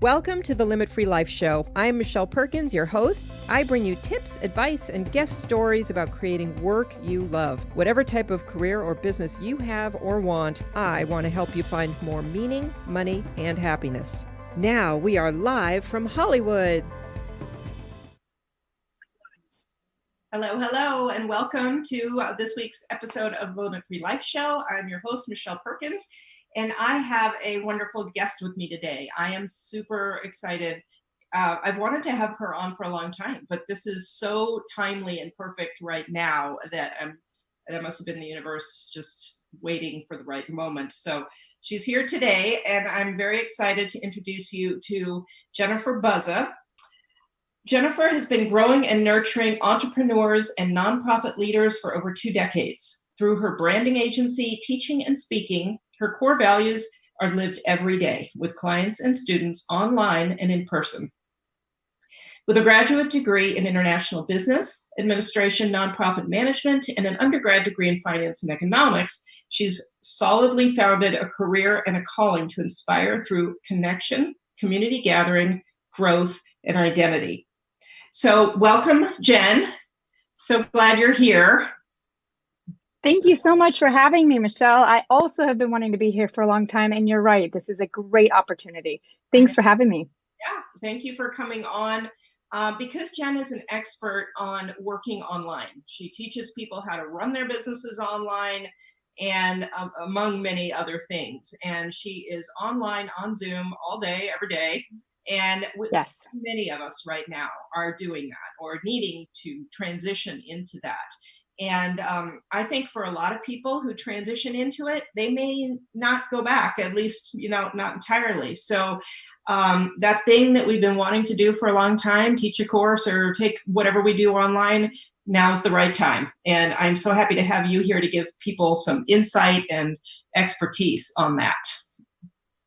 Welcome to the Limit Free Life Show. I'm Michelle Perkins, your host. I bring you tips, advice, and guest stories about creating work you love. Whatever type of career or business you have or want, I want to help you find more meaning, money, and happiness. Now we are live from Hollywood. Hello, and welcome to this week's episode of the Limit Free Life Show. I'm your host, Michelle Perkins. And I have a wonderful guest with me today. I am super excited. I've wanted to have her on for a long time, but this is so timely and perfect right now that that must have been the universe just waiting for the right moment. So she's here today, and I'm very excited to introduce you to Jennifer Buzza. Jennifer has been growing and nurturing entrepreneurs and nonprofit leaders for over 2 decades. Through her branding agency, teaching and speaking, her core values are lived every day with clients and students online and in person. With a graduate degree in international business, administration, nonprofit management, and an undergrad degree in finance and economics, she's solidly founded a career and a calling to inspire through connection, community gathering, growth, and identity. So welcome, Jen. So glad you're here. Thank you so much for having me, Michelle. I also have been wanting to be here for a long time, and you're right. This is a great opportunity. Thanks for having me. Yeah, thank you for coming on. Because Jen is an expert on working online. She teaches people how to run their businesses online and among many other things. And she is online on Zoom all day, every day. And Yes. Many of us right now are doing that or needing to transition into that. And I think for a lot of people who transition into it, they may not go back, at least, not entirely. So that thing that we've been wanting to do for a long time, teach a course or take whatever we do online, now's the right time. And I'm so happy to have you here to give people some insight and expertise on that.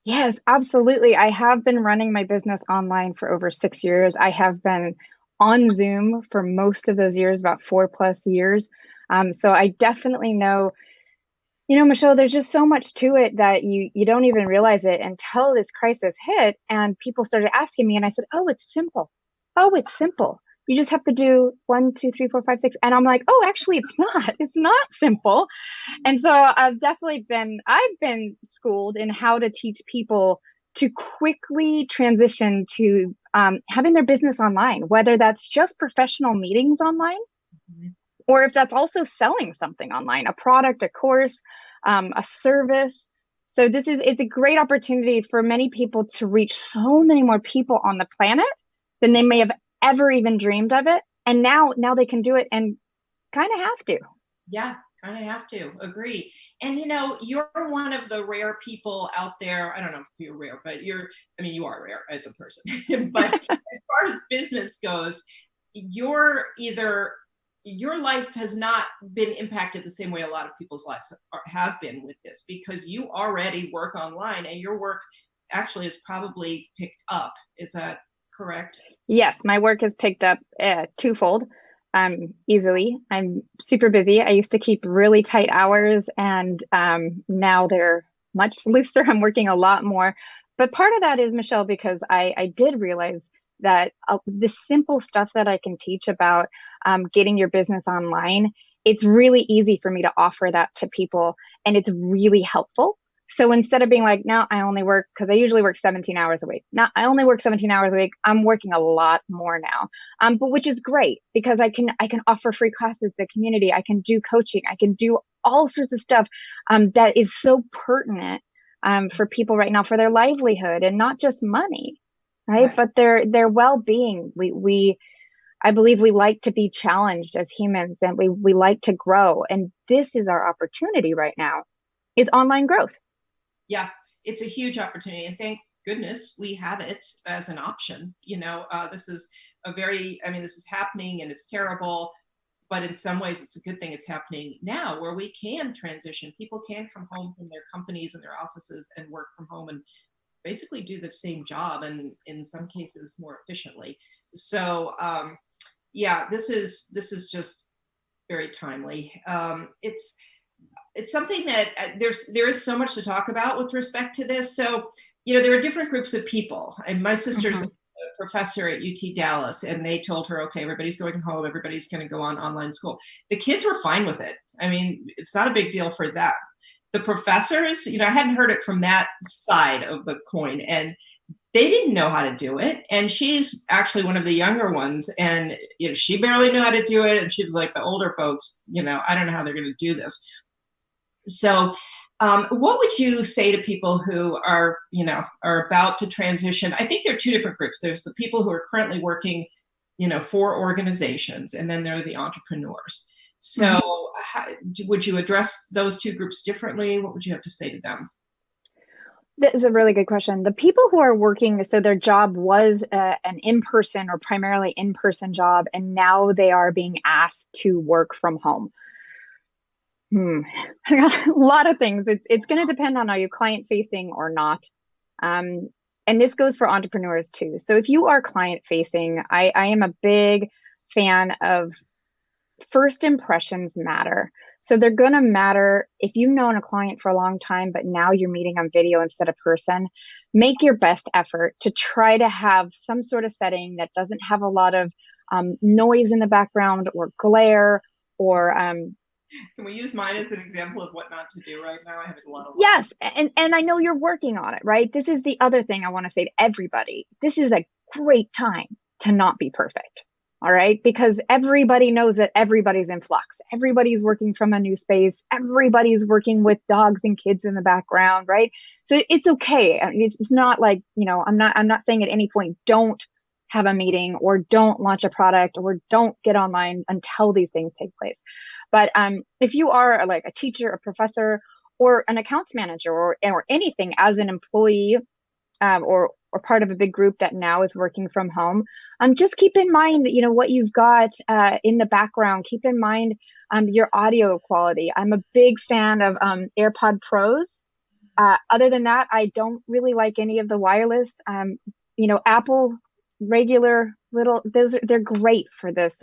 Yes, absolutely. I have been running my business online for over 6 years. I have been on Zoom for most of those years, about 4+ years. So I definitely know, Michelle, there's just so much to it that you don't even realize it until this crisis hit and people started asking me. And I said, oh, it's simple. Oh, it's simple. You just have to do 1, 2, 3, 4, 5, 6. And I'm like, oh, actually, it's not. It's not simple. And so I've been schooled in how to teach people to quickly transition to having their business online, whether that's just professional meetings online, or if that's also selling something online, a product, a course, a service. So it's a great opportunity for many people to reach so many more people on the planet than they may have ever even dreamed of it. And now they can do it and kind of have to. Yeah, kind of have to agree. And you're one of the rare people out there. I don't know if you're rare, but you are rare as a person. But as far as business goes, your life has not been impacted the same way a lot of people's lives have been with this, because you already work online and your work actually is probably picked up. Is that correct? Yes, my work has picked up twofold. Easily. I'm super busy. I used to keep really tight hours, and now they're much looser. I'm working a lot more. But part of that is, Michelle, because I did realize that the simple stuff that I can teach about getting your business online, it's really easy for me to offer that to people, and it's really helpful. So instead of being like, no, I only work, because I usually work 17 hours a week. Now I only work 17 hours a week. I'm working a lot more now, but which is great because I can offer free classes to the community. I can do coaching. I can do all sorts of stuff that is so pertinent for people right now for their livelihood, and not just money, right? But their well-being. I believe we like to be challenged as humans, and we like to grow. And this is our opportunity right now, is online growth. Yeah, it's a huge opportunity, and thank goodness we have it as an option. This is this is happening, and it's terrible, but in some ways it's a good thing it's happening now, where we can transition. People can come home from their companies and their offices and work from home and basically do the same job, and in some cases more efficiently. So this is just very timely. It's something that there is so much to talk about with respect to this. So there are different groups of people. And my sister's a Hmm. professor at UT Dallas, and they told her, okay, everybody's going home, everybody's going to go on online school. The kids were fine with it. I mean, it's not a big deal for them. The professors, I hadn't heard it from that side of the coin, and they didn't know how to do it. And she's actually one of the younger ones, and she barely knew how to do it. And she was like, the older folks, I don't know how they're going to do this. So, what would you say to people who are about to transition? I think there are two different groups. There's the people who are currently working, for organizations, and then there are the entrepreneurs. Hmm. So, would you address those two groups differently? What would you have to say to them? That is a really good question. The people who are working, so their job was an in-person or primarily in-person job, and now they are being asked to work from home. Hmm. A lot of things. It's going to depend on, are you client facing or not? Um, and this goes for entrepreneurs too. So if you are client facing, I am a big fan of first impressions matter. So they're going to matter if you've known a client for a long time, but now you're meeting on video instead of person. Make your best effort to try to have some sort of setting that doesn't have a lot of noise in the background or glare or Can we use mine as an example of what not to do right now? I have a lot of light. yes, and I know you're working on it, right? This is the other thing I want to say to everybody. This is a great time to not be perfect. All right? Because everybody knows that everybody's in flux. Everybody's working from a new space. Everybody's working with dogs and kids in the background, right? So it's okay. I mean, it's not like, I'm not saying at any point don't have a meeting or don't launch a product or don't get online until these things take place. But if you are like a teacher, a professor, or an accounts manager or anything as an employee or part of a big group that now is working from home, just keep in mind that what you've got in the background. Keep in mind your audio quality. I'm a big fan of AirPod Pros. Other than that, I don't really like any of the wireless. Apple regular little they're great for this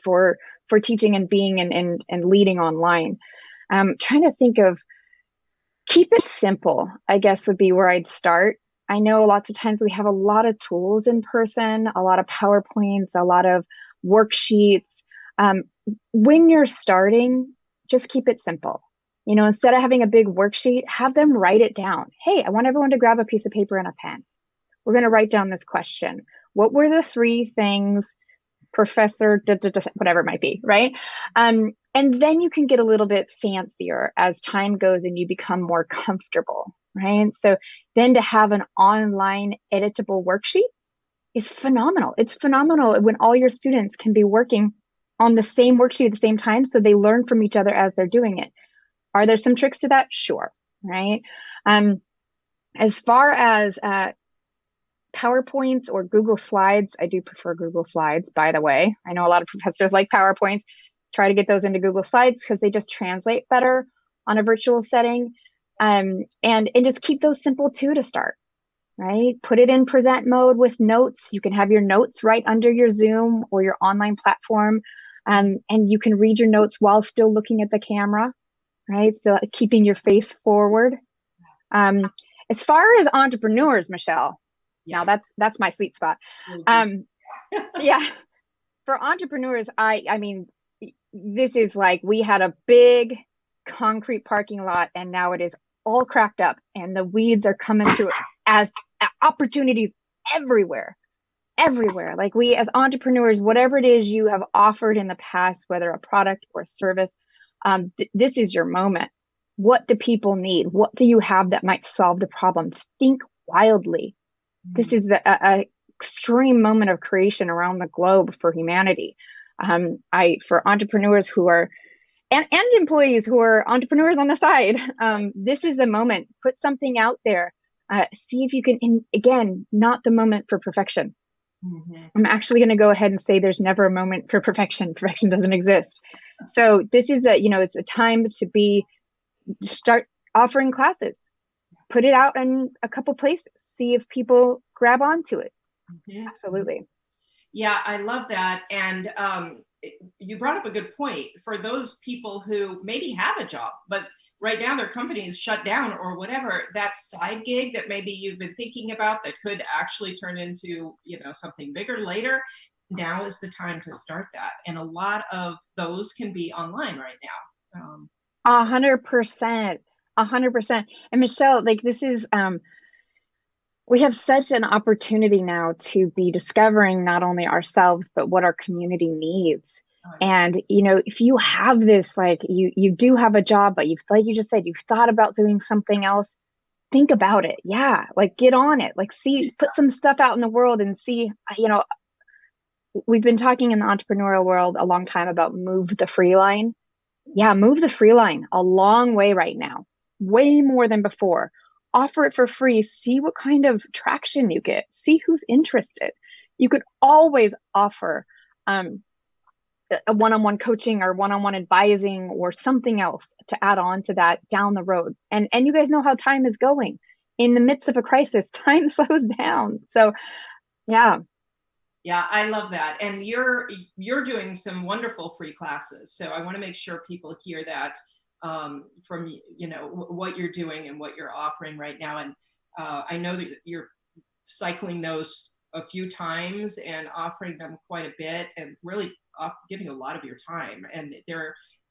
for teaching and being and leading online. Trying to think of keep it simple, I guess would be where I'd start. I know lots of times we have a lot of tools in person, a lot of PowerPoints, a lot of worksheets. Um, when you're starting, just keep it simple. Instead of having a big worksheet, have them write it down. Hey, I want everyone to grab a piece of paper and a pen. We're going to write down this question. What were the three things professor, whatever it might be, right? And then you can get a little bit fancier as time goes and you become more comfortable, right? So then to have an online editable worksheet is phenomenal. It's phenomenal when all your students can be working on the same worksheet at the same time so they learn from each other as they're doing it. Are there some tricks to that? Sure, right? Um, as far as PowerPoints or Google Slides. I do prefer Google Slides, by the way. I know a lot of professors like PowerPoints. Try to get those into Google Slides because they just translate better on a virtual setting. And just keep those simple too to start, right? Put it in present mode with notes. You can have your notes right under your Zoom or your online platform. And you can read your notes while still looking at the camera, right? Still keeping your face forward. Um, as far as entrepreneurs, Michelle, Yeah. now that's my sweet spot. Um, yeah, for entrepreneurs, I mean, this is like we had a big concrete parking lot, and now it is all cracked up, and the weeds are coming through as opportunities everywhere, everywhere. Like we as entrepreneurs, whatever it is you have offered in the past, whether a product or a service, this is your moment. What do people need? What do you have that might solve the problem? Think wildly. This is a extreme moment of creation around the globe for humanity. I for entrepreneurs who are and employees who are entrepreneurs on the side, this is the moment. Put something out there. See if you can. Again, not the moment for perfection. Mhm. I'm actually going to go ahead and say there's never a moment for perfection. Perfection doesn't exist. So this is it's a time to be start offering classes, put it out in a couple places, see if people grab onto it. Mhm. Absolutely. Yeah, I love that. And you brought up a good point for those people who maybe have a job, but right now their company is shut down or whatever, that side gig that maybe you've been thinking about that could actually turn into, something bigger later, now is the time to start that. And a lot of those can be online right now. 100%, 100%. And Michelle, like this is, we have such an opportunity now to be discovering not only ourselves, but what our community needs. Oh, yeah. And, if you have this, like you do have a job, but like you just said, you've thought about doing something else, think about it. Yeah. Like get on it, like put some stuff out in the world and see, we've been talking in the entrepreneurial world a long time about move the free line. Yeah, move the free line a long way right now, way more than before. Offer it for free. See what kind of traction you get. See who's interested. You could always offer a one-on-one coaching or one-on-one advising or something else to add on to that down the road. And you guys know how time is going. In the midst of a crisis, time slows down. So yeah. Yeah, I love that. And you're doing some wonderful free classes. So I want to make sure people hear that from what you're doing and what you're offering right now. And I know that you're cycling those a few times and offering them quite a bit and really giving a lot of your time. And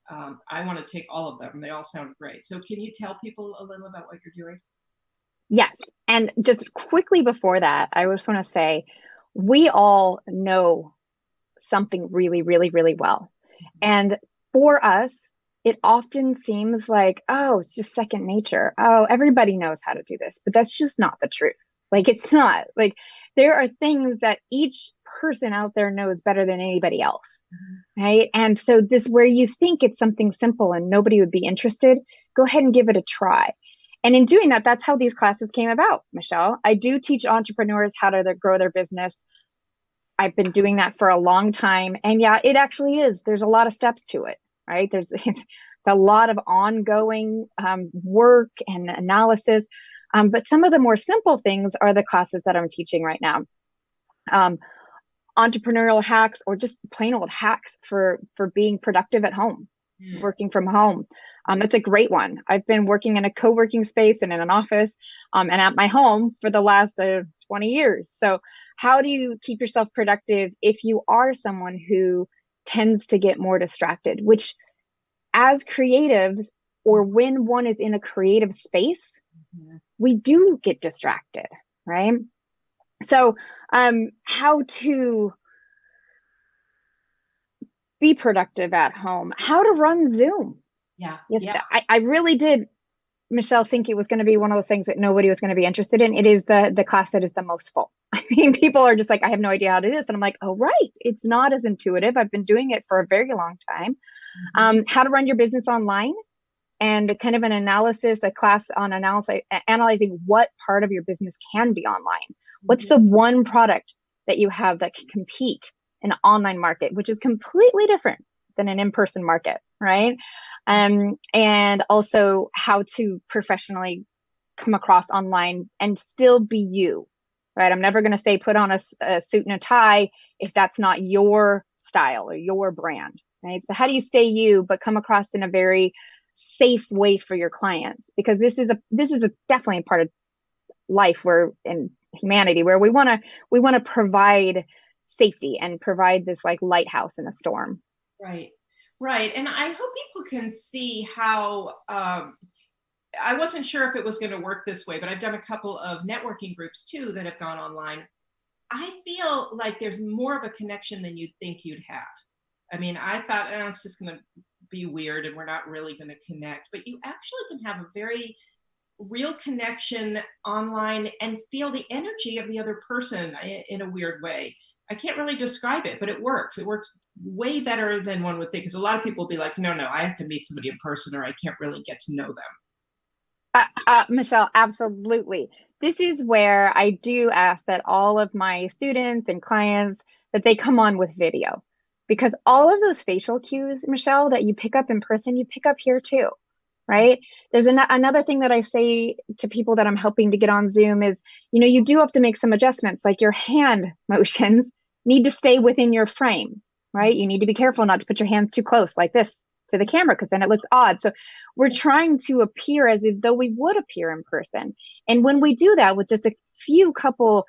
I want to take all of them. They all sound great. So can you tell people a little about what you're doing? Yes. And just quickly before that, I just want to say we all know something really, really, really well. And for us, it often seems like, oh, it's just second nature. Oh, everybody knows how to do this. But that's just not the truth. Like, it's not. Like, there are things that each person out there knows better than anybody else. Right. And so, this where you think it's something simple and nobody would be interested, go ahead and give it a try. And in doing that, that's how these classes came about, Michelle. I do teach entrepreneurs how to grow their business. I've been doing that for a long time. And yeah, it actually is. There's a lot of steps to it, right? It's a lot of ongoing work and analysis. But some of the more simple things are the classes that I'm teaching right now. Entrepreneurial hacks or just plain old hacks for being productive at home, working from home. It's a great one. I've been working in a co-working space and in an office and at my home for the last 20 years. So how do you keep yourself productive if you are someone who tends to get more distracted, which as creatives or when one is in a creative space, we do get distracted, right? So how to be productive at home, how to run Zoom. Yeah. Yes, Yeah. I really did, Michelle, think it was going to be one of those things that nobody was going to be interested in. It is the class that is the most full. I mean, people are just like, I have no idea how to do this. And I'm like, oh, right. It's not as intuitive. I've been doing it for a very long time. How to run your business online and kind of an analysis, a class on analyzing what part of your business can be online. What's the one product that you have that can compete in an online market, which is completely different than an in-person market, right? And also how to professionally come across online and still be you, right? I'm never going to say put on a suit and a tie if that's not your style or your brand, right? So how do you stay you, but come across in a very safe way for your clients? Because this is definitely a part of life where in humanity where we want to provide safety and provide this like lighthouse in a storm. Right. Right. And I hope people can see how I wasn't sure if it was going to work this way, but I've done a couple of networking groups too that have gone online. I feel like there's more of a connection than you'd think you'd have. I mean, I thought, it's just going to be weird and we're not really going to connect, but you actually can have a very real connection online and feel the energy of the other person in a weird way. I can't really describe it, but it works. It works way better than one would think. Because a lot of people will be like, no, I have to meet somebody in person or I can't really get to know them. Michelle, absolutely. This is where I do ask that all of my students and clients that they come on with video, because all of those facial cues, Michelle, that you pick up in person, you pick up here too, right? There's another thing that I say to people that I'm helping to get on Zoom is, you do have to make some adjustments, like your hand motions need to stay within your frame, right? You need to be careful not to put your hands too close like this, to the camera because then it looks odd. So we're trying to appear as if though we would appear in person. And when we do that with just a few couple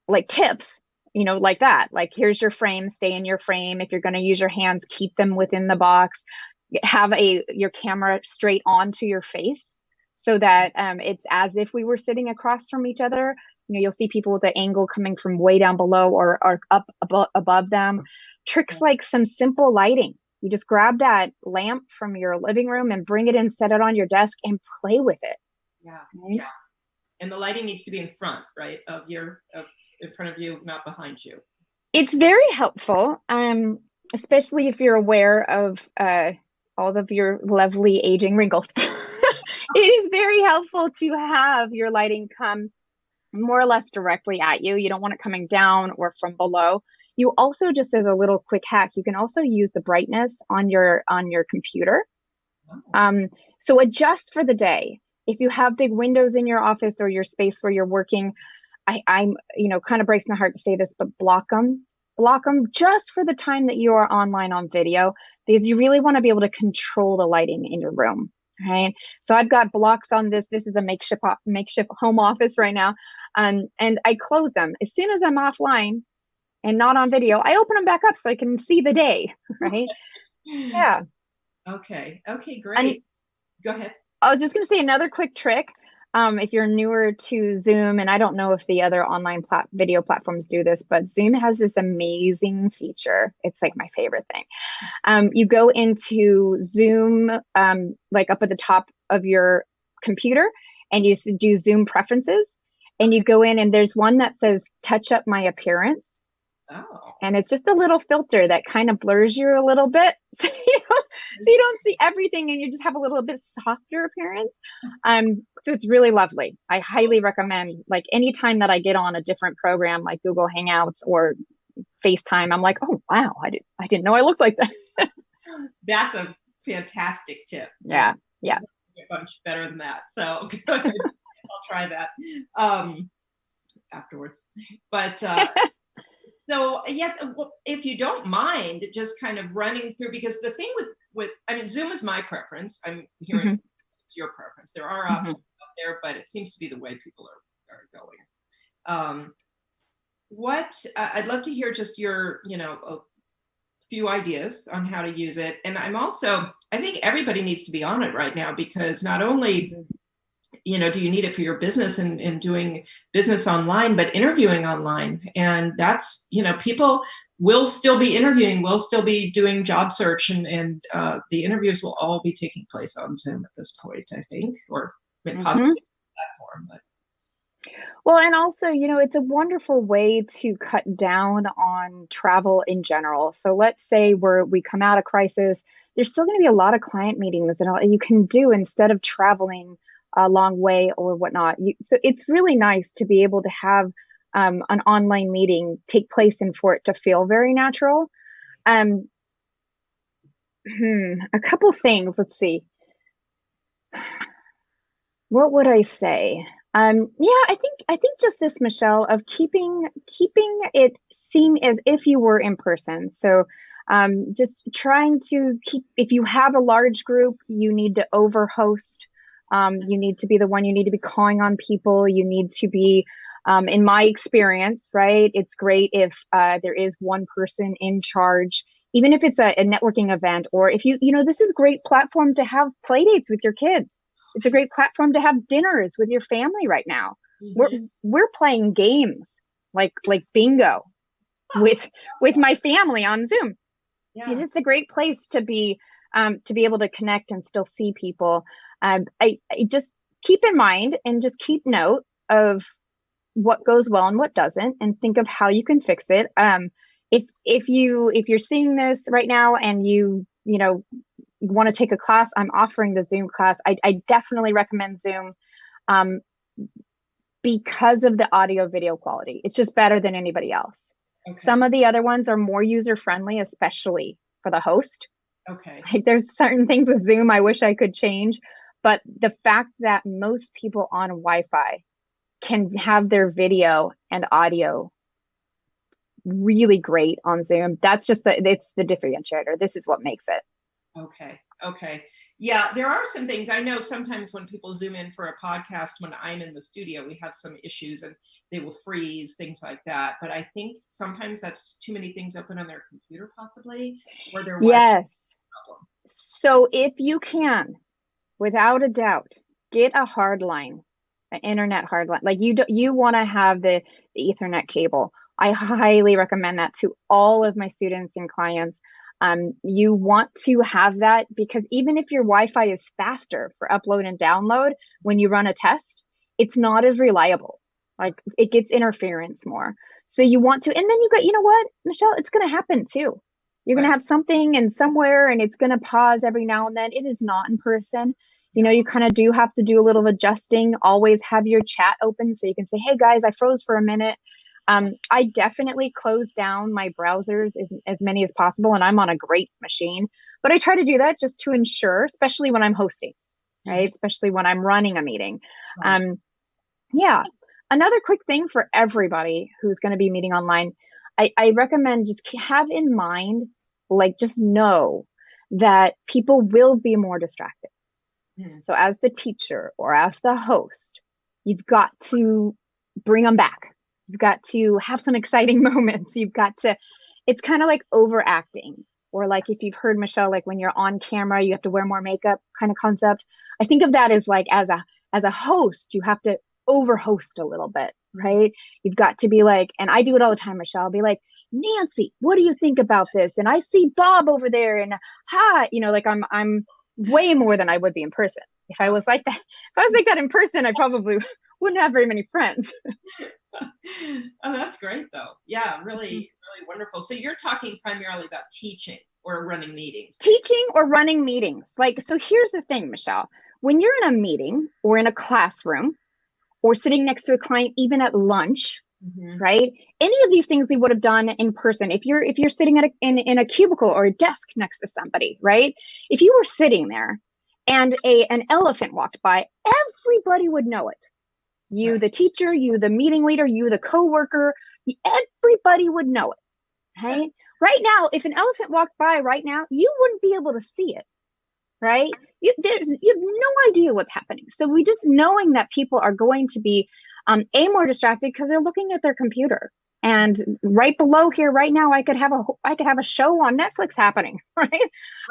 like tips, like that, like here's your frame, stay in your frame. If you're going to use your hands, keep them within the box. Have your camera straight onto your face so that it's as if we were sitting across from each other. You'll see people with the angle coming from way down below or up above them. Tricks like some simple lighting. You just grab that lamp from your living room and bring it in, set it on your desk, and play with it. Yeah, yeah. And the lighting needs to be in front, right, in front of you, not behind you. It's very helpful, especially if you're aware of all of your lovely aging wrinkles. It is very helpful to have your lighting come more or less directly at you. You don't want it coming down or from below. You also, just as a little quick hack, you can also use the brightness on your computer. So adjust for the day. If you have big windows in your office or your space where you're working, I'm kind of breaks my heart to say this, but block them just for the time that you are online on video, because you really want to be able to control the lighting in your room. Right. So I've got blocks on this. This is a makeshift home office right now. And I close them as soon as I'm offline and not on video. I open them back up so I can see the day. Right. Yeah. Okay, great. Go ahead. I was just going to say another quick trick. If you're newer to Zoom, and I don't know if the other online video platforms do this, but Zoom has this amazing feature. It's like my favorite thing. You go into Zoom, like up at the top of your computer, and you do Zoom preferences, and you go in and there's one that says touch up my appearance. Oh. And it's just a little filter that kind of blurs you a little bit. So you don't see everything and you just have a little bit softer appearance. So it's really lovely. I highly recommend, like anytime that I get on a different program like Google Hangouts or FaceTime, I'm like, oh, wow, I didn't know I looked like that. That's a fantastic tip. Yeah. A bunch better than that. So I'll try that afterwards. But so yeah, if you don't mind just kind of running through, because the thing with I mean, Zoom is my preference. I'm hearing it's your preference. There are options out there, but it seems to be the way people are going. I'd love to hear just your, a few ideas on how to use it. And I think everybody needs to be on it right now, because not only do you need it for your business and doing business online, but interviewing online. And that's, people will still be interviewing, will still be doing job search, and the interviews will all be taking place on Zoom at this point, I think, or possibly platform. But. Well, and also, it's a wonderful way to cut down on travel in general. So let's say we come out of crisis, there's still going to be a lot of client meetings that you can do instead of traveling a long way or whatnot. So it's really nice to be able to have an online meeting take place and for it to feel very natural. A couple things. Let's see. What would I say? I think just this, Michelle, of keeping it seem as if you were in person. So just trying to keep, if you have a large group, you need to overhost. You need to be the one, you need to be calling on people. You need to be, in my experience, right? It's great if there is one person in charge, even if it's a networking event, or if this is a great platform to have play dates with your kids. It's a great platform to have dinners with your family right now. We're playing games like bingo with my family on Zoom. Yeah. It's just a great place to be able to connect and still see people. I just keep in mind and just keep note of what goes well and what doesn't, and think of how you can fix it. If you're seeing this right now and you want to take a class, I'm offering the Zoom class. I definitely recommend Zoom because of the audio video quality. It's just better than anybody else. Okay. Some of the other ones are more user friendly, especially for the host. Okay. Like there's certain things with Zoom I wish I could change, but the fact that most people on Wi-Fi can have their video and audio really great on Zoom. That's just it's the differentiator. This is what makes it. Okay. Okay. Yeah, there are some things I know sometimes when people Zoom in for a podcast, when I'm in the studio, we have some issues and they will freeze, things like that. But I think sometimes that's too many things open on their computer, possibly, or their Wi-Fi Yes. problem. So if you can, without a doubt, get a hard line, an internet hard line. Like you want to have the Ethernet cable. I highly recommend that to all of my students and clients. You want to have that because even if your Wi-Fi is faster for upload and download, when you run a test, it's not as reliable. Like it gets interference more. So you want to, and then you know what, Michelle, it's going to happen too. You're going to Right. have something and somewhere and it's going to pause every now and then. It is not in person. You know, you kind of do have to do a little adjusting. Always have your chat open so you can say, hey guys, I froze for a minute. I definitely close down my browsers as many as possible, and I'm on a great machine. But I try to do that just to ensure, especially when I'm hosting, right? Especially when I'm running a meeting. Right. Yeah. Another quick thing for everybody who's going to be meeting online, I recommend just have in mind, like just know that people will be more distracted. So as the teacher or as the host, you've got to bring them back. You've got to have some exciting moments. You've got to, it's kind of like overacting. Or like if you've heard Michelle, like when you're on camera, you have to wear more makeup kind of concept. I think of that as like as a host, you have to overhost a little bit, right? You've got to be like, and I do it all the time, Michelle. I'll be like, Nancy, what do you think about this? And I see Bob over there, and hi, you know, like I'm way more than I would be in person. If I was like that, if I was like that in person, I probably wouldn't have very many friends. Oh, that's great though. Yeah, really, really wonderful. So you're talking primarily about teaching or running meetings, basically. Teaching or running meetings. Like, so here's the thing, Michelle. When you're in a meeting or in a classroom or sitting next to a client, even at lunch, right? Any of these things we would have done in person. If you're sitting in a cubicle or a desk next to somebody, right? If you were sitting there and an elephant walked by, everybody would know it. You, Right. the teacher, you, the meeting leader, you, the coworker, everybody would know it. Right? Right now, if an elephant walked by right now, you wouldn't be able to see it. Right? You have no idea what's happening. So we just knowing that people are going to be more distracted because they're looking at their computer. And right below here, right now, I could have a show on Netflix happening, right?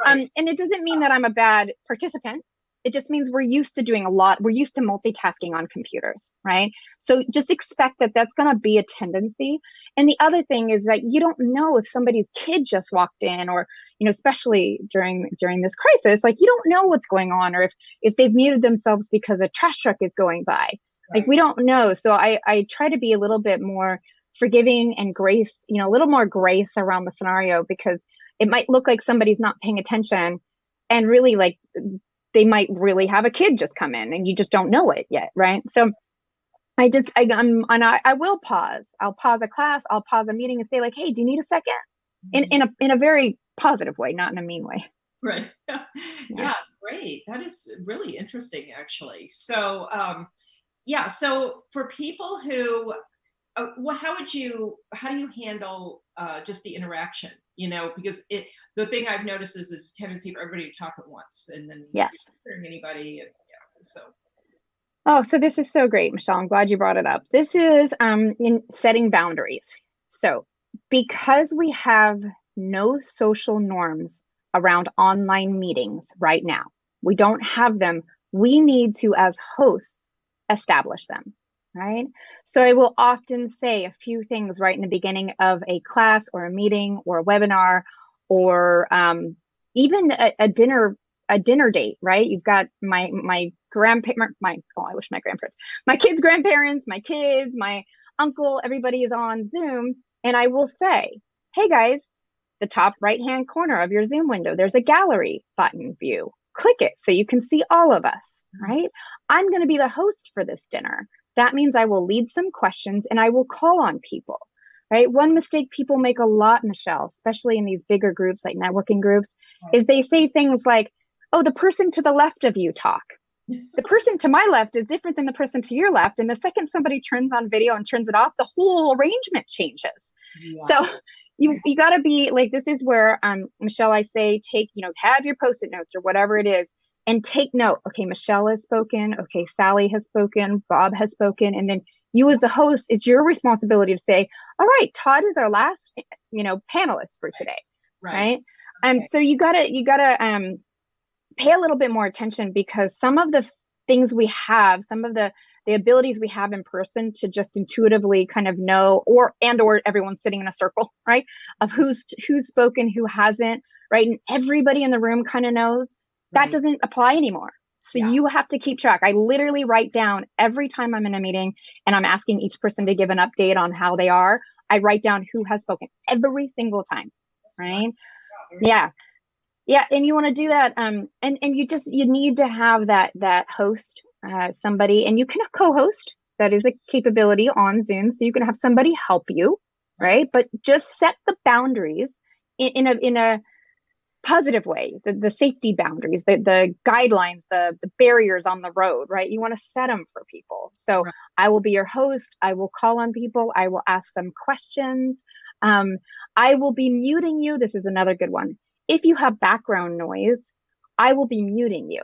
Right. And it doesn't mean that I'm a bad participant. It just means we're used to doing a lot. We're used to multitasking on computers, right? So just expect that that's going to be a tendency. And the other thing is that you don't know if somebody's kid just walked in, or especially during this crisis, like you don't know what's going on, or if they've muted themselves because a trash truck is going by. Like Right. we don't know. So I try to be a little bit more forgiving and grace, a little more grace around the scenario, because it might look like somebody's not paying attention, and really like they might really have a kid just come in and you just don't know it yet, right? So I will pause. I'll pause a class. I'll pause a meeting and say like, "Hey, do you need a second?" In a very positive way, not in a mean way. Right. Yeah. Yeah, great. That is really interesting, actually. So, yeah. So for people who, well, how do you handle just the interaction? Because the thing I've noticed is this tendency for everybody to talk at once, and then you're Yes. not hearing anybody. And yeah, so. Oh, so this is so great, Michelle. I'm glad you brought it up. This is in setting boundaries. So because we have no social norms around online meetings right now, we don't have them. We need to, as hosts, establish them, right? So I will often say a few things right in the beginning of a class or a meeting or a webinar, or even a dinner date, right? You've got my grandparent, I wish my grandparents, my kids' grandparents, my kids, my uncle, everybody is on Zoom. And I will say, hey guys, the top right-hand corner of your Zoom window, there's a gallery button view. Click it so you can see all of us, right? I'm going to be the host for this dinner. That means I will lead some questions and I will call on people, right? One mistake people make a lot, Michelle, especially in these bigger groups like networking groups, is they say things like, oh, the person to the left of you talk. The person to my left is different than the person to your left. And the second somebody turns on video and turns it off, the whole arrangement changes. Yeah. So you got to be like, this is where, Michelle, I say, take, have your post-it notes or whatever it is and take note. Okay, Michelle has spoken. Okay, Sally has spoken. Bob has spoken. And then you as the host, it's your responsibility to say, all right, Todd is our last, panelist for today. Right. Right. Okay. So you gotta pay a little bit more attention, because some of the things we have, some of the abilities we have in person to just intuitively kind of know, or everyone's sitting in a circle, right, of who's spoken, who hasn't, right, and everybody in the room kind of knows, that Right. doesn't apply anymore. So Yeah. you have to keep track. I literally write down every time I'm in a meeting and I'm asking each person to give an update on how they are. I write down who has spoken every single time, That's smart. right? Yeah, very smart. Yeah. Yeah, and you want to do that, and you need to have that host, somebody, and you can co-host. That is a capability on Zoom, so you can have somebody help you, Right. right? But just set the boundaries in a positive way, the safety boundaries, the guidelines, the barriers on the road, right? You want to set them for people. So Right. I will be your host. I will call on people. I will ask some questions. Um, I will be muting you. This is another good one. If you have background noise, I will be muting you,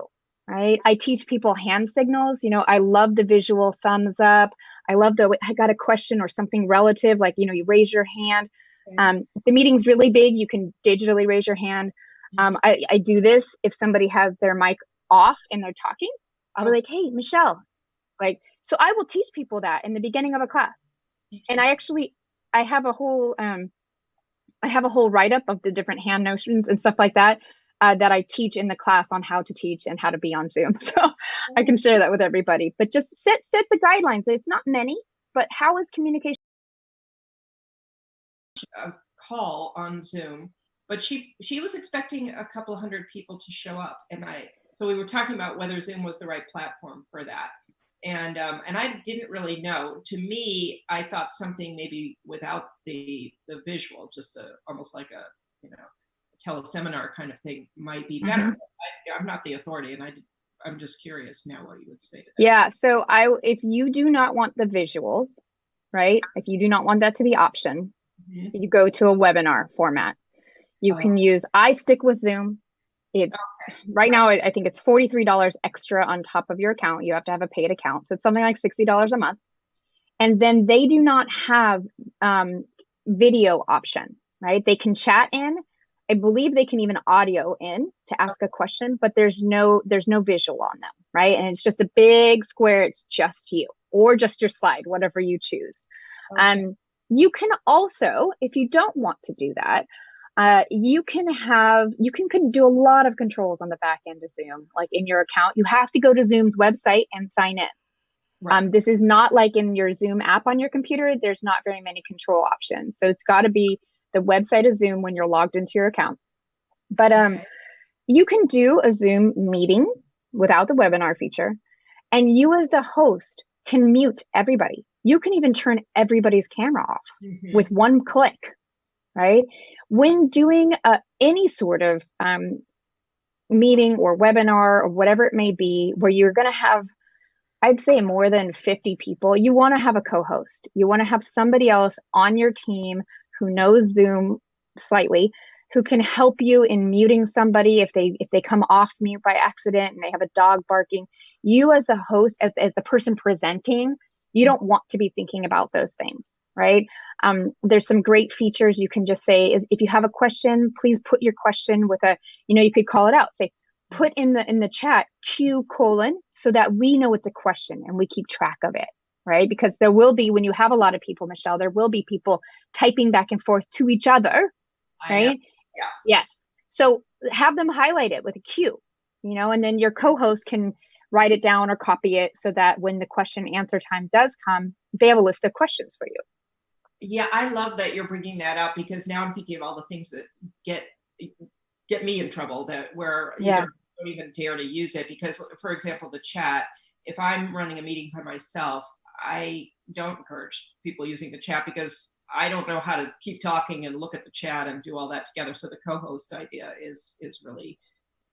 right? I teach people hand signals. I love the visual thumbs up. I love I got a question or something relative, like, you raise your hand. Okay. If the meeting's really big, you can digitally raise your hand. I do this if somebody has their mic off and they're talking. I'll be Oh, like, hey, Michelle, like, so I will teach people that in the beginning of a class. And interesting. I have a whole, write up of the different hand notions and stuff like that, that I teach in the class on how to teach and how to be on Zoom. So I can share that with everybody, but just set the guidelines. There's not many, but how is communication? A call on Zoom, but she was expecting a couple hundred people to show up, and so we were talking about whether Zoom was the right platform for that, and I didn't really know. To me, I thought something maybe without the visual, just almost like a teleseminar kind of thing might be better. Mhm. I'm not the authority, and I'm just curious now what you would say to that. Yeah. So if you do not want the visuals, right? If you do not want that to be option, Mhm. you go to a webinar format. You Oh, can use, I stick with Zoom. It's right right. now, I think it's $43 extra on top of your account. You have to have a paid account. So it's something like $60 a month. And then they do not have, video option, right? They can chat in. I believe they can even audio in to ask a question, but there's no visual on them, right? And it's just a big square. It's just you or just your slide, whatever you choose. Okay. Um, you can also, if you don't want to do that, you can do a lot of controls on the back end of Zoom, like in your account. You have to go to Zoom's website and sign in. Right. This is not like in your Zoom app on your computer. There's not very many control options. So it's got to be the website of Zoom when you're logged into your account. But Okay. you can do a Zoom meeting without the webinar feature. And you, as the host, can mute everybody. You can even turn everybody's camera off Hmm. with one click, right? When doing any sort of meeting or webinar or whatever it may be, where you're going to have, I'd say, more than 50 people, you want to have a co-host. You want to have somebody else on your team who knows Zoom slightly, who can help you in muting somebody if they come off mute by accident and they have a dog barking. You, as the host, as the person presenting, you don't want to be thinking about those things, right? There's some great features. You can just say, is if you have a question, please put your question with you could call it out, say, put in the chat Q colon, so that we know it's a question and we keep track of it, right? Because there will be, when you have a lot of people, Michelle, there will be people typing back and forth to each other, I know. right? Yeah. Yes. So have them highlight it with a Q, and then your co-host can write it down or copy it, so that when the question and answer time does come, they have a list of questions for you. Yeah, I love that you're bringing that up, because now I'm thinking of all the things that get get me in trouble, that where either Yeah. I don't even dare to use it, because, for example, the chat, if I'm running a meeting by myself, I don't encourage people using the chat, because I don't know how to keep talking and look at the chat and do all that together. So the co-host idea is really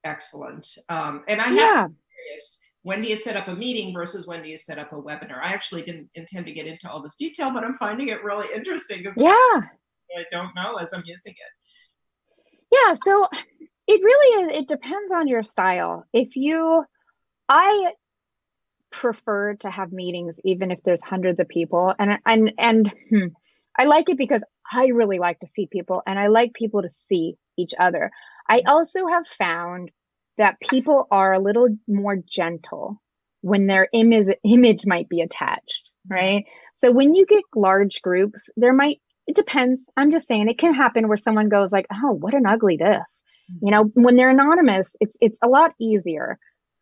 excellent. And I have Yeah. curious. when do you set up a meeting versus when do you set up a webinar? I actually didn't intend to get into all this detail, but I'm finding it really interesting because Yeah. I don't know as I'm using it. Yeah. So it really is, it depends on your style. I prefer to have meetings even if there's hundreds of people. And I like it because I really like to see people and I like people to see each other. I also have found that people are a little more gentle when their image might be attached, right? So when you get large groups, it depends. I'm just saying it can happen where someone goes like, "Oh, what an ugly this." You know, when they're anonymous, it's a lot easier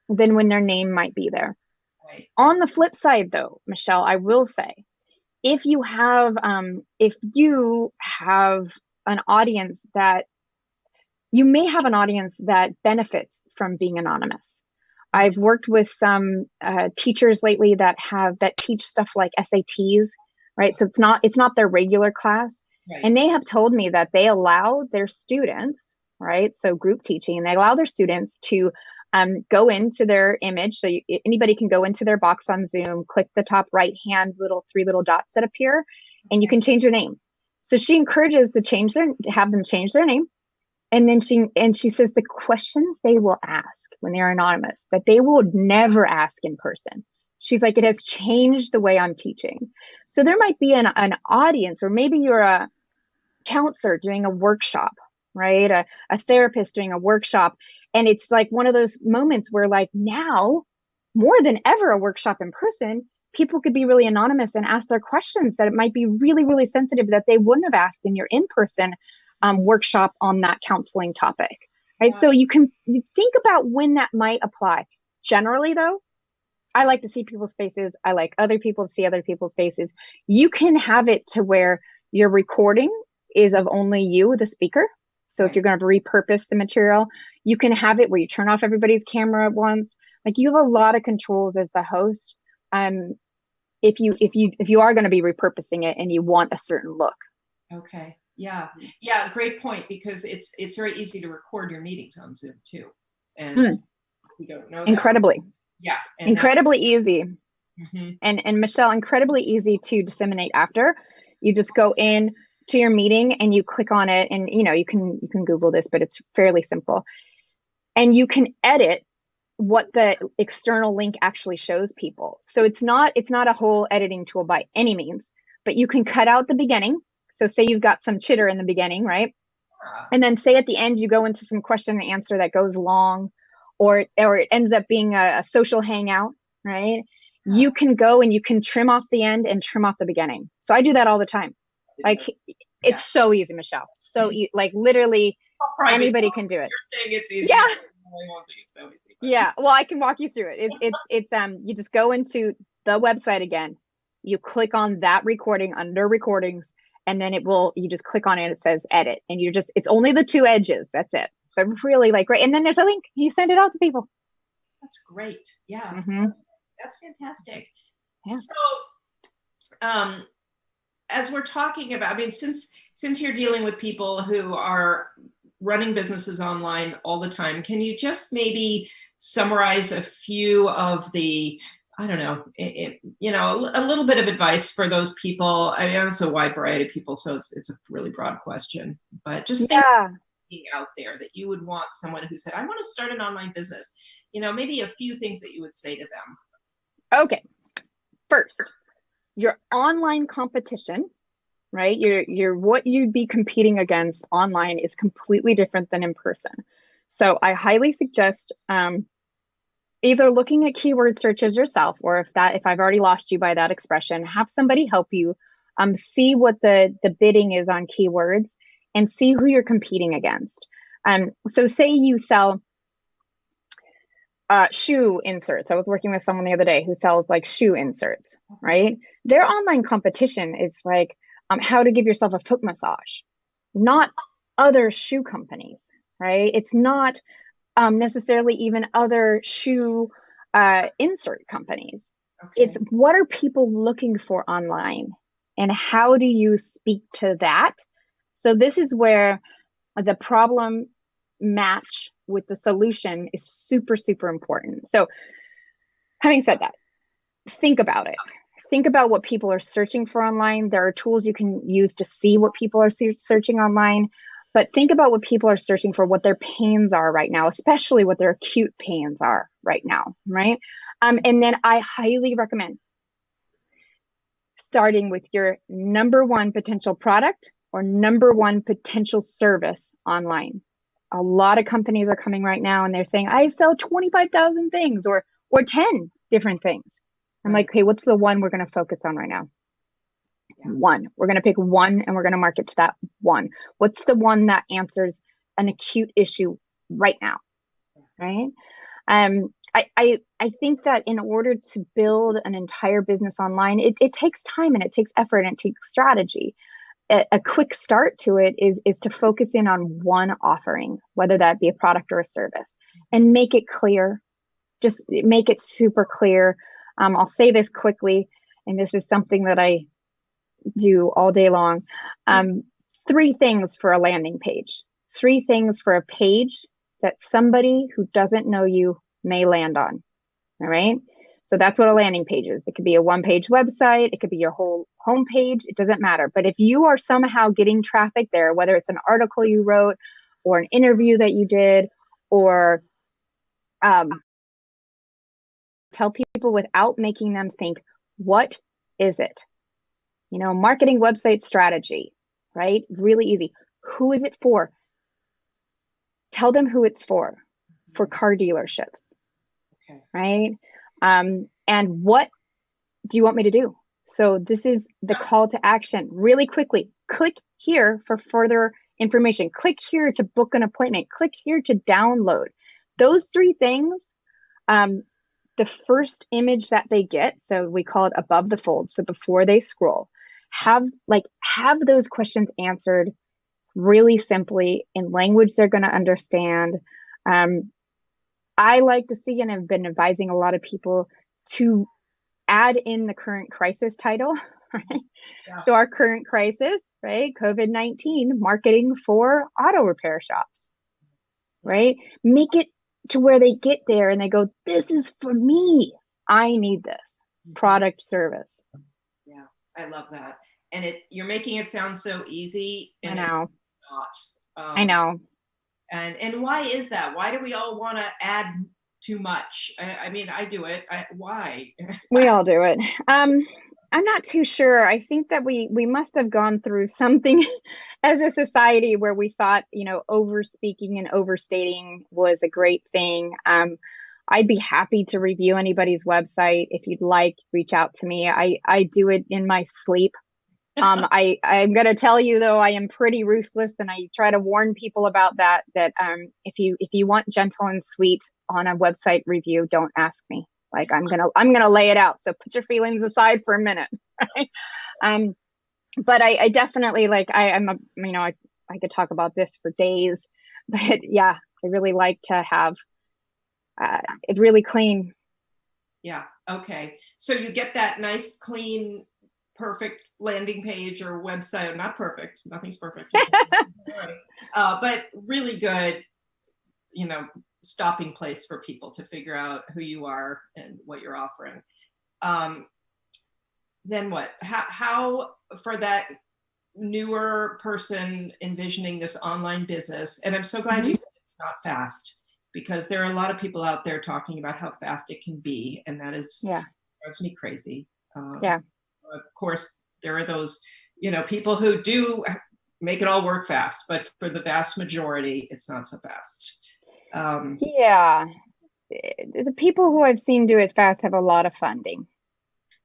than when their name might be there. Right. On the flip side, though, Michelle, I will say, if you have an audience that you may have an audience that benefits from being anonymous. I've worked with some teachers lately that teach stuff like SATs, right? So it's not their regular class, Right. and they have told me that they allow their students, right? So group teaching, and they allow their students to go into their image. So anybody can go into their box on Zoom, click the top right hand three little dots that appear, and you can change your name. So she encourages have them change their name. And then she says the questions they will ask when they're anonymous that they will never ask in person. She's like, it has changed the way I'm teaching. So there might be an audience, or maybe you're a counselor doing a workshop, right? A therapist doing a workshop. And it's like one of those moments where, like, now more than ever, a workshop in person, people could be really anonymous and ask their questions that it might be really, really sensitive that they wouldn't have asked in your in-person workshop on that counseling topic, right? So you think about when that might apply. Generally, though, I like to see people's faces. I like other people to see other people's faces. You can have it to where your recording is of only you, the speaker. So if you're going to repurpose the material, you can have it where you turn off everybody's camera at once. Like, you have a lot of controls as the host. If you are going to be repurposing it and you want a certain look. Okay. Yeah. Great point, because it's very easy to record your meetings on Zoom too, and we don't know that. Incredibly. Yeah. Incredibly easy. And Michelle, incredibly easy to disseminate after. You just go in to your meeting and you click on it, and you can Google this, but it's fairly simple. And you can edit what the external link actually shows people. So it's not a whole editing tool by any means, but you can cut out the beginning. So say you've got some chitter in the beginning, right? And then say at the end you go into some question and answer that goes long, or it ends up being a social hangout, right? You can go and you can trim off the end and trim off the beginning. So I do that all the time. Like, it's so easy, Michelle. So like, literally anybody can do it. You're saying it's easy. Yeah. I won't think it's so easy. Yeah. Well, I can walk you through it. It's you just go into the website again. You click on that recording under recordings, and then you just click on it and it says edit, and it's only the two edges. That's it. But really, like, great. And then there's a link. You send it out to people. That's great. Yeah. That's fantastic. Yeah. So, as we're talking about, I mean, since you're dealing with people who are running businesses online all the time, can you just maybe summarize a few of the, I don't know, a little bit of advice for those people? I mean, it's a wide variety of people, so it's a really broad question, but just thinking out there that you would want someone who said, I want to start an online business, maybe a few things that you would say to them. Okay. First, your online competition, right? What you'd be competing against online is completely different than in person. So I highly suggest either looking at keyword searches yourself, or if I've already lost you by that expression, have somebody help you see what the bidding is on keywords and see who you're competing against. So say you sell shoe inserts. I was working with someone the other day who sells like shoe inserts, right? Their online competition is like how to give yourself a foot massage, not other shoe companies, right? It's not necessarily even other shoe insert companies. It's what are people looking for online, and how do you speak to that? So this is where the problem match with the solution is super, super important. So Having said that, think about it. Think about what people are searching for online. There are tools you can use to see what people are searching online, but think about what people are searching for, what their pains are right now, especially what their acute pains are right now, right? And then I highly recommend starting with your number one potential product or number one potential service online. A lot of companies are coming right now and they're saying, I sell 25,000 things or 10 different things. I'm like, okay, what's the one we're going to focus on right now? Yeah. One. We're going to pick one and we're going to market to that one. What's the one that answers an acute issue right now? Right? I think that in order to build an entire business online, it takes time and it takes effort and it takes strategy. A quick start to it is to focus in on one offering, whether that be a product or a service, and make it clear. Just make it super clear. I'll say this quickly, and this is something that I do all day long. 3 things for a landing page. 3 things for a page that somebody who doesn't know you may land on. All right. So that's what a landing page is. It could be a 1-page website. It could be your whole homepage. It doesn't matter. But if you are somehow getting traffic there, whether it's an article you wrote or an interview that you did, or tell people without making them think, what is it? You know, marketing website strategy, right? Really easy. Who is it for? Tell them who it's for car dealerships, okay. Right? And what do you want me to do? So this is the call to action. Really quickly, click here for further information. Click here to book an appointment. Click here to download. Those 3 things, the first image that they get, so we call it above the fold. So before they scroll, have those questions answered really simply in language they're going to understand. I like to see, and I've been advising a lot of people to add in the current crisis title, right? Yeah. So our current crisis, right? COVID-19, marketing for auto repair shops, right? Make it to where they get there and they go, this is for me. I need this product, service. Yeah, I love that. And you're making it sound so easy. And I know. It's not. I know. And why is that? Why do we all want to add too much? I mean, I do it. Why? We all do it. I'm not too sure. I think that we must have gone through something as a society where we thought, you know, over speaking and overstating was a great thing. I'd be happy to review anybody's website. If you'd like, reach out to me. I do it in my sleep. I'm going to tell you though, I am pretty ruthless, and I try to warn people about that if you want gentle and sweet on a website review, don't ask me. Like I'm gonna lay it out. So put your feelings aside for a minute. Right? But I definitely I could talk about this for days, but yeah, I really like to have it really clean. Yeah. Okay. So you get that nice, clean, perfect landing page or website. Not perfect. Nothing's perfect. But really good, you know, stopping place for people to figure out who you are and what you're offering. Then what? How for that newer person envisioning this online business, and I'm so glad you said it's not fast, because there are a lot of people out there talking about how fast it can be, and that drives me crazy. Of course, there are those, you know, people who do make it all work fast, but for the vast majority, it's not so fast. The people who I've seen do it fast have a lot of funding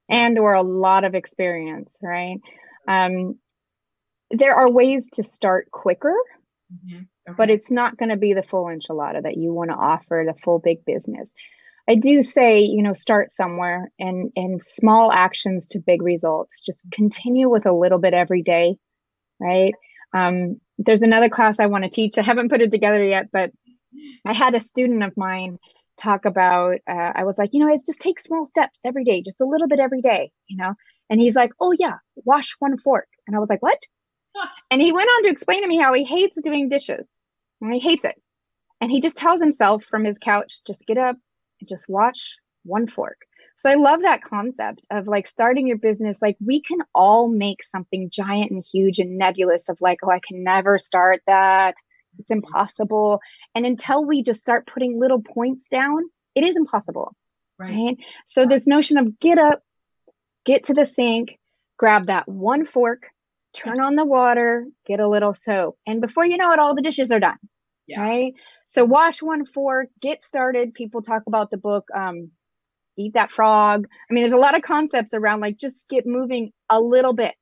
and or a lot of experience, right? There are ways to start quicker, but it's not going to be the full enchilada that you want to offer, the full big business. I do say, you know, start somewhere, and small actions to big results. Just continue with a little bit every day, right? There's another class I want to teach. I haven't put it together yet, but I had a student of mine talk about, I was like, you know, it's just take small steps every day, just a little bit every day, you know? And he's like, oh yeah, wash 1 fork. And I was like, what? And he went on to explain to me how he hates doing dishes. And he hates it. And he just tells himself from his couch, just get up and just wash one fork. So I love that concept of like starting your business. Like we can all make something giant and huge and nebulous of like, oh, I can never start that. It's impossible. And until we just start putting little points down, it is impossible. Right. Right. So this notion of get up, get to the sink, grab that one fork, turn on the water, get a little soap. And before you know it, all the dishes are done. Yeah. Right. So wash one fork, get started. People talk about the book, Eat That Frog. I mean, there's a lot of concepts around like just get moving a little bit,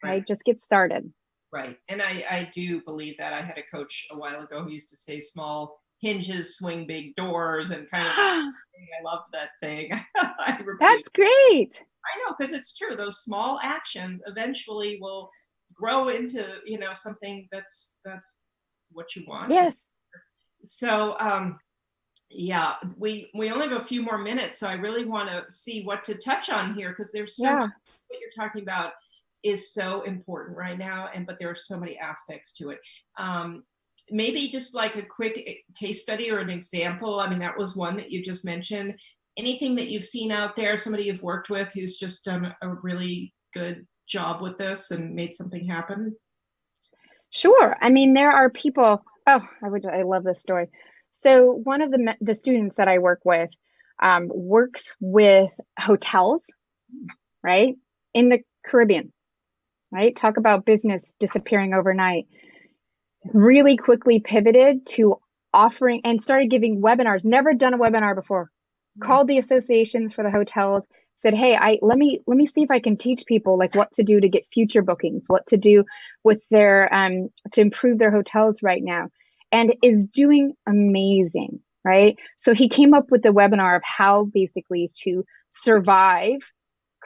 Right. right? Just get started. Right. And I do believe that. I had a coach a while ago who used to say small hinges swing big doors, and kind of I loved that saying. I repeat. That's great. I know, because it's true. Those small actions eventually will grow into, something that's what you want. Yes. So yeah, we only have a few more minutes, so I really want to see what to touch on here, because there's so Yeah. much. What you're talking about is so important right now, but there are so many aspects to it. Maybe just like a quick case study or an example. I mean, that was one that you just mentioned. Anything that you've seen out there, somebody you've worked with who's just done a really good job with this and made something happen? Sure. I mean, there are people. Oh, I love this story. So one of the students that I work with works with hotels, right, in the Caribbean, right? Talk about business disappearing overnight. Really quickly pivoted to offering and started giving webinars. Never done a webinar before. Called the associations for the hotels, said, hey, let me see if I can teach people like what to do to get future bookings, what to do with their to improve their hotels right now, and is doing amazing, right? So he came up with the webinar of how basically to survive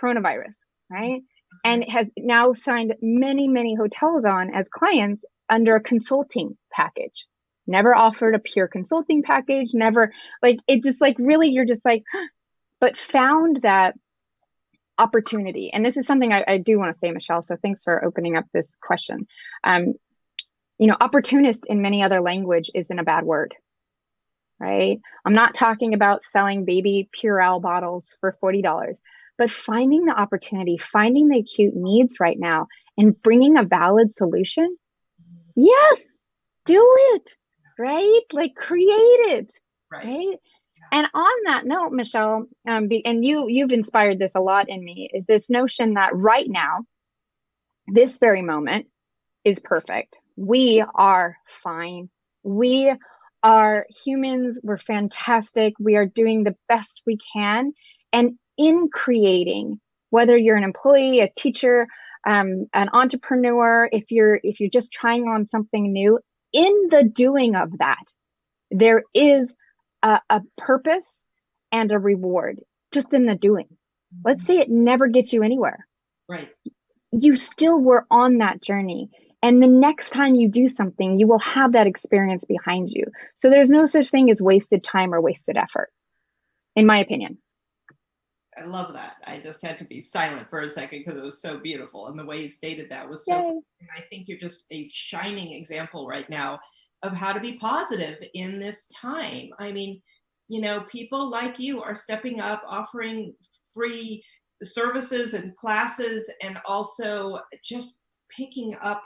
coronavirus, right? And has now signed many, many hotels on as clients under a consulting package. Never offered a pure consulting package, never like it just like really you're just like, but found that opportunity. And this is something I do want to say, Michelle. So thanks for opening up this question. Um, opportunist in many other language isn't a bad word, right? I'm not talking about selling baby Purell bottles for $40, but finding the opportunity, finding the acute needs right now and bringing a valid solution. Yes, do it, right? Like create it, Right. right? And on that note, Michelle, and you've inspired this a lot in me, is this notion that right now, this very moment is perfect. We are fine. We are humans. We're fantastic. We are doing the best we can. And in creating, whether you're an employee, a teacher, an entrepreneur, if you're just trying on something new, in the doing of that, there is a purpose and a reward just in the doing. Let's say it never gets you anywhere. Right. You still were on that journey. And the next time you do something, you will have that experience behind you. So there's no such thing as wasted time or wasted effort, in my opinion. I love that. I just had to be silent for a second because it was so beautiful. And the way you stated that was so, Yay. and I think you're just a shining example right now of how to be positive in this time. I mean, people like you are stepping up, offering free services and classes, and also just picking up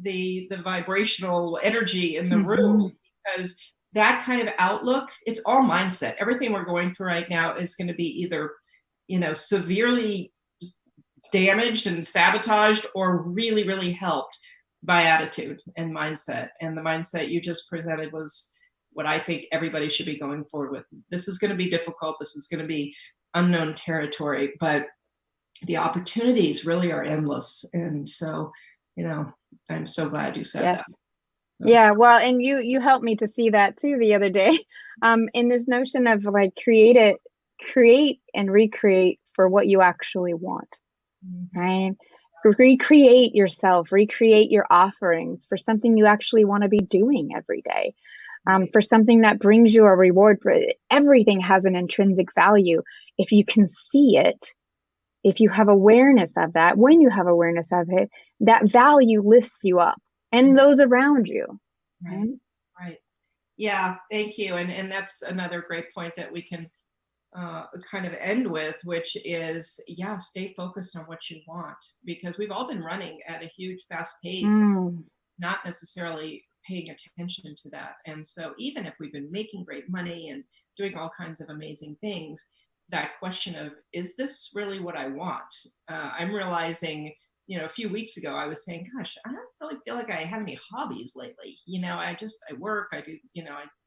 the vibrational energy in the Mm-hmm. room, because that kind of outlook, it's all mindset. Everything we're going through right now is going to be either severely damaged and sabotaged, or really, really helped by attitude and mindset. And the mindset you just presented was what I think everybody should be going forward with. This is going to be difficult. This is going to be unknown territory, but the opportunities really are endless. And so, I'm so glad you said that. Yes. So, Yeah, well, and you helped me to see that too the other day. In this notion of like create and recreate for what you actually want, right? Recreate yourself, recreate your offerings for something you actually want to be doing every day. For something that brings you a reward. For everything has an intrinsic value. If you can see it, if you have awareness of that, when you have awareness of it, that value lifts you up and those around you. right, Right? right. Yeah, thank you. And that's another great point that we can kind of end with, which is, yeah, stay focused on what you want, because we've all been running at a huge, fast pace, Mm. not necessarily paying attention to that. And so, even if we've been making great money and doing all kinds of amazing things, that question of, is this really what I want? I'm realizing, a few weeks ago, I was saying, gosh, I don't really feel like I have any hobbies lately. I work, I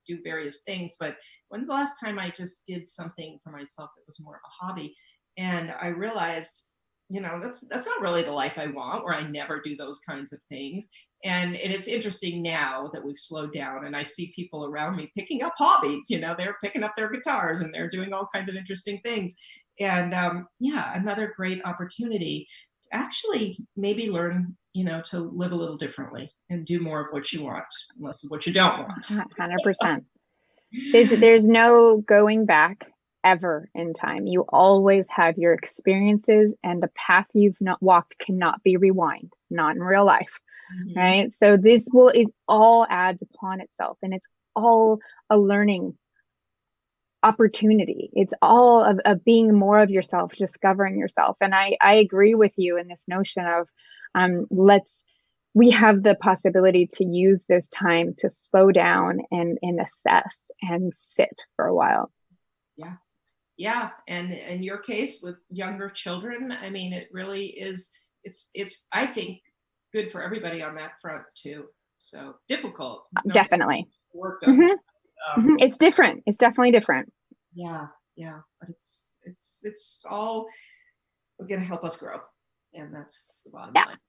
do various things, but when's the last time I just did something for myself that was more of a hobby? And I realized, that's not really the life I want, where I never do those kinds of things. And it's interesting now that we've slowed down and I see people around me picking up hobbies. They're picking up their guitars and they're doing all kinds of interesting things. And yeah, another great opportunity to actually maybe learn, to live a little differently and do more of what you want, less of what you don't want. 100%. There's no going back ever in time. You always have your experiences, and the path you've not walked cannot be rewind, not in real life, Mhm. right? So it all adds upon itself, and it's all a learning opportunity. It's all of being more of yourself, discovering yourself. And I agree with you in this notion of we have the possibility to use this time to slow down and assess and sit for a while. Yeah. Yeah. And in your case with younger children, I mean, it really is, it's, I think, good for everybody on that front too. So difficult. No doubt, Definitely. work Hmm. done. It's different. It's definitely different. Yeah. Yeah. But it's all going to help us grow. And that's the bottom Yeah, line.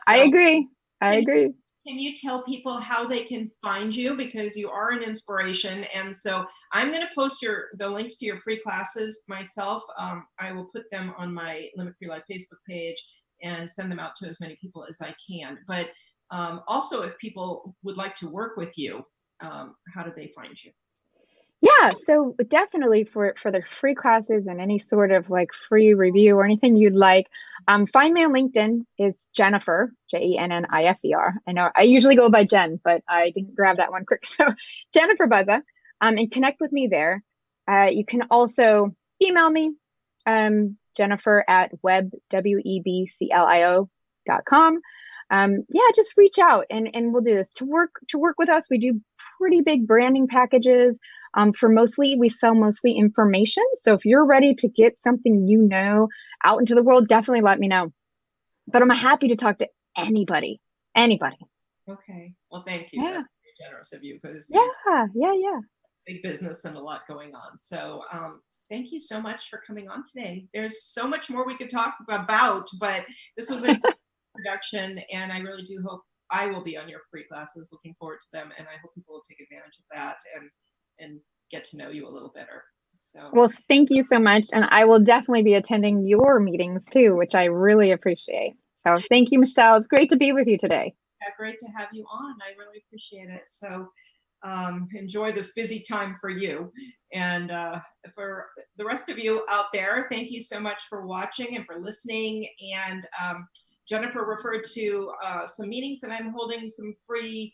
I So agree. I can agree. Can you tell people how they can find you, because you are an inspiration? And so I'm going to post the links to your free classes myself. I will put them on my Limit Free Life Facebook page and send them out to as many people as I can. But also, if people would like to work with you, how do they find you? Yeah, so definitely for the free classes and any sort of like free review or anything you'd like, find me on LinkedIn. It's Jennifer, Jennifer. I know I usually go by Jen, but I didn't grab that one quick. So Jennifer Buzza, and connect with me there. You can also email me, Jennifer at webclio.com. Yeah, just reach out and we'll do this to work with us. We do pretty big branding packages. We sell mostly information. So if you're ready to get something out into the world, definitely let me know. But I'm happy to talk to anybody. Anybody. Okay. Well, thank you. Yeah. That's very generous of you, because Yeah. Yeah. Yeah. big business and a lot going on. So thank you so much for coming on today. There's so much more we could talk about, but this was a introduction, and I really do hope I will be on your free classes. Looking forward to them, and I hope people will take advantage of that and get to know you a little better. So Well, thank you so much. And I will definitely be attending your meetings too, which I really appreciate. So thank you, Michelle. It's great to be with you today. yeah, great to have you on. I really appreciate it. So enjoy this busy time for you. And for the rest of you out there, thank you so much for watching and for listening. And Jennifer referred to some meetings that I'm holding, some free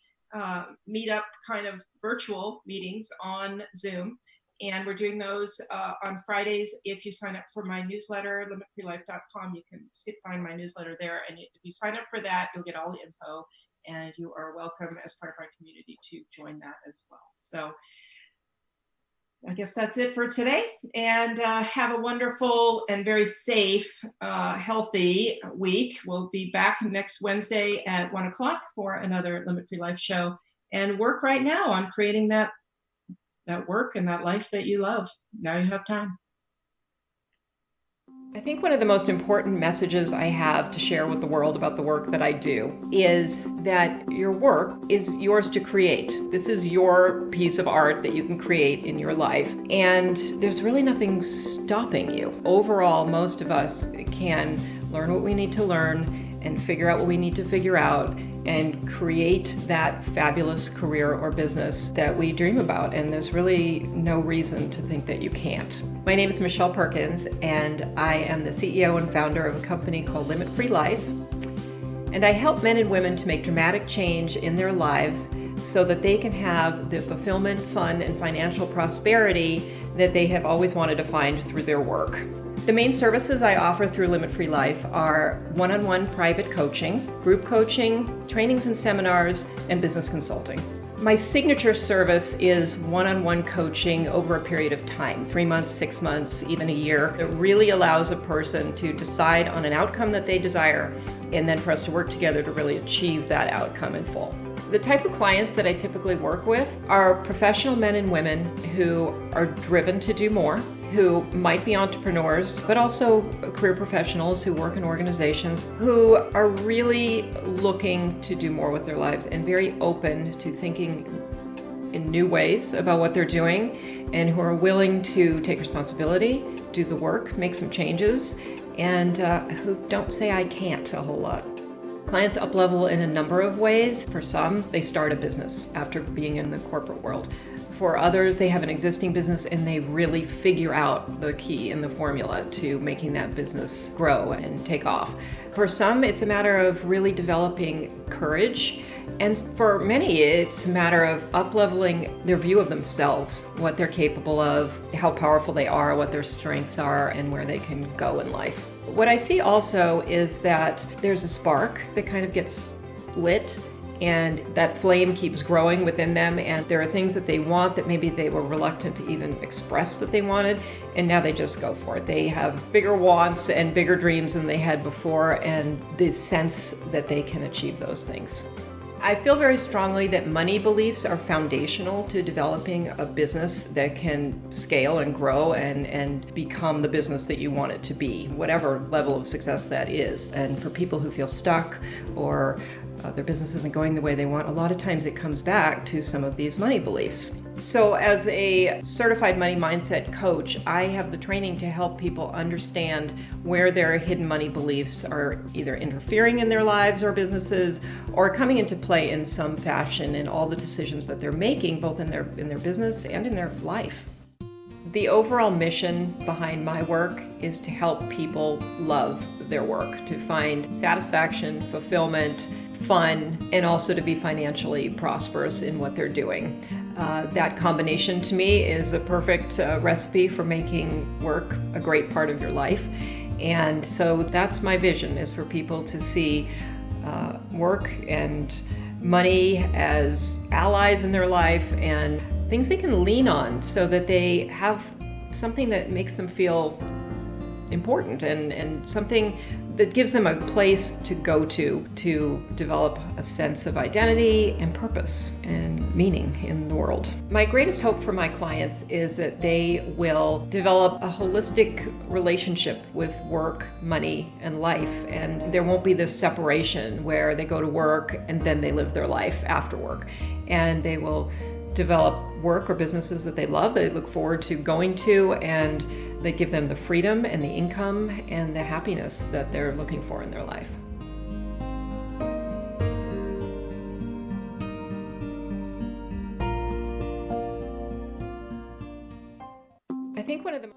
meetup kind of virtual meetings on Zoom. And we're doing those on Fridays. If you sign up for my newsletter, limitfreelife.com, you can find my newsletter there. And if you sign up for that, you'll get all the info, and you are welcome as part of my community to join that as well. So I guess that's it for today, and have a wonderful and very safe, healthy week. We'll be back next Wednesday at 1 o'clock for another Limit Free Life show, and work right now on creating that work and that life that you love. Now you have time. I think one of the most important messages I have to share with the world about the work that I do is that your work is yours to create. This is your piece of art that you can create in your life, and there's really nothing stopping you. Overall, most of us can learn what we need to learn and figure out what we need to figure out and create that fabulous career or business that we dream about. And there's really no reason to think that you can't. My name is Michelle Perkins, and I am the CEO and founder of a company called Limit Free Life. And I help men and women to make dramatic change in their lives so that they can have the fulfillment, fun, and financial prosperity that they have always wanted to find through their work. The main services I offer through Limit Free Life are one-on-one private coaching, group coaching, trainings and seminars, and business consulting. My signature service is one-on-one coaching over a period of time, 3 months, 6 months, even a year. It really allows a person to decide on an outcome that they desire, and then for us to work together to really achieve that outcome in full. The type of clients that I typically work with are professional men and women who are driven to do more, who might be entrepreneurs, but also career professionals who work in organizations, who are really looking to do more with their lives and very open to thinking in new ways about what they're doing, and who are willing to take responsibility, do the work, make some changes, and who don't say I can't a whole lot. Clients up-level in a number of ways. For some, they start a business after being in the corporate world. For others, they have an existing business and they really figure out the key and the formula to making that business grow and take off. For some, it's a matter of really developing courage. And for many, it's a matter of up-leveling their view of themselves, what they're capable of, how powerful they are, what their strengths are, and where they can go in life. What I see also is that there's a spark that kind of gets lit, and that flame keeps growing within them, and there are things that they want that maybe they were reluctant to even express that they wanted, and now they just go for it. They have bigger wants and bigger dreams than they had before, and the sense that they can achieve those things. I feel very strongly that money beliefs are foundational to developing a business that can scale and grow and become the business that you want it to be, whatever level of success that is. And for people who feel stuck or their business isn't going the way they want, a lot of times it comes back to some of these money beliefs. So as a certified money mindset coach, I have the training to help people understand where their hidden money beliefs are either interfering in their lives or businesses, or coming into play in some fashion in all the decisions that they're making, both in their business and in their life. The overall mission behind my work is to help people love their work, to find satisfaction, fulfillment, fun, and also to be financially prosperous in what they're doing. That combination to me is a perfect recipe for making work a great part of your life. And so that's my vision, is for people to see work and money as allies in their life and things they can lean on so that they have something that makes them feel important and something that gives them a place to go to develop a sense of identity and purpose and meaning in the world. My greatest hope for my clients is that they will develop a holistic relationship with work, money, and life, and there won't be this separation where they go to work and then they live their life after work, and they will develop work or businesses that they love, they look forward to going to, and they give them the freedom and the income and the happiness that they're looking for in their life. I think one of the